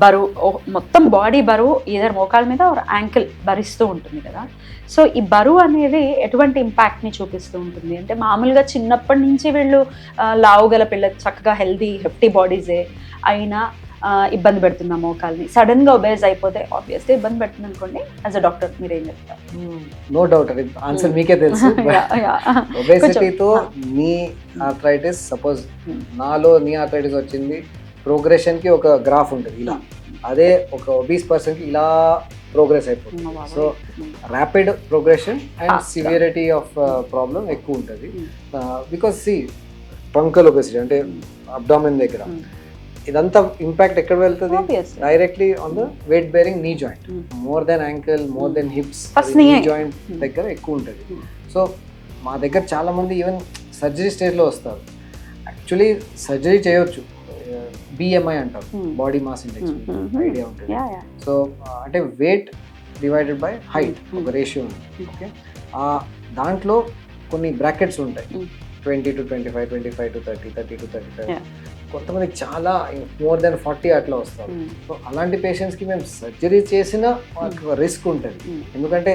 బరువు మొత్తం బాడీ బరువు ఏదైనా మోకాల మీద యాంకిల్ భరిస్తూ ఉంటుంది కదా. సో ఈ బరువు అనేది ఎటువంటి ఇంపాక్ట్ని చూపిస్తూ ఉంటుంది అంటే మామూలుగా చిన్నప్పటి నుంచి వీళ్ళు లావుగల పిల్లలు చక్కగా హెల్దీ హెఫ్టీ బాడీసే అయినా ఇబ్బంది పెడుతున్న మోకాల్ని, సడన్గా ఒబేజ్ అయిపోతే ఆబ్వియస్లీ ఇబ్బంది పెడుతుంది అనుకోండి. యాజ్ అ డాక్టర్ మీరు ఏం చెప్తారు? నో డౌట్, అది ఆన్సర్ మీకే తెలుసు. ఒబేసిటీతో నీ ఆర్థరైటిస్, సపోజ్ నాలో నీ ఆర్థరైటిస్ వచ్చింది, ప్రోగ్రెషన్కి ఒక గ్రాఫ్ ఉంటుంది ఇలా, అదే ఒక ఒబీస్ పర్సన్కి ఇలా ప్రోగ్రెస్ అయిపోతుంది. So rapid progression and severity of problem ఎక్కువ ఉంటుంది. బికాస్ సి ట్రంకల్ ఒబేసిటీ అంటే అబ్డామిన్ దగ్గర ఇదంతా ఇంపాక్ట్ ఎక్కడ వెళ్తుంది? Directly on the weight bearing knee joint, more than ankle, more than hips, knee joint దగ్గర ఎక్కువ ఉంటుంది. సో మా దగ్గర చాలా మంది ఈవెన్ సర్జరీ స్టేజ్లో వస్తారు. యాక్చువల్లీ సర్జరీ చేయొచ్చు, బిఎంఐ అంటారు, బాడీ మాస్ ఇండెక్స్, ఐడియా ఉంటుంది. సో అంటే వెయిట్ డివైడెడ్ బై హైట్ ఒక రేషియో ఉంది. ఓకే, దాంట్లో కొన్ని బ్రాకెట్స్ ఉంటాయి, 20 to 25, 25 to 30, 30 to 35. కొంతమందికి చాలా మోర్ దెన్ 40 అట్లా వస్తారు. సో అలాంటి పేషెంట్స్కి మేము సర్జరీ చేసినా మాకు రిస్క్ ఉంటుంది. ఎందుకంటే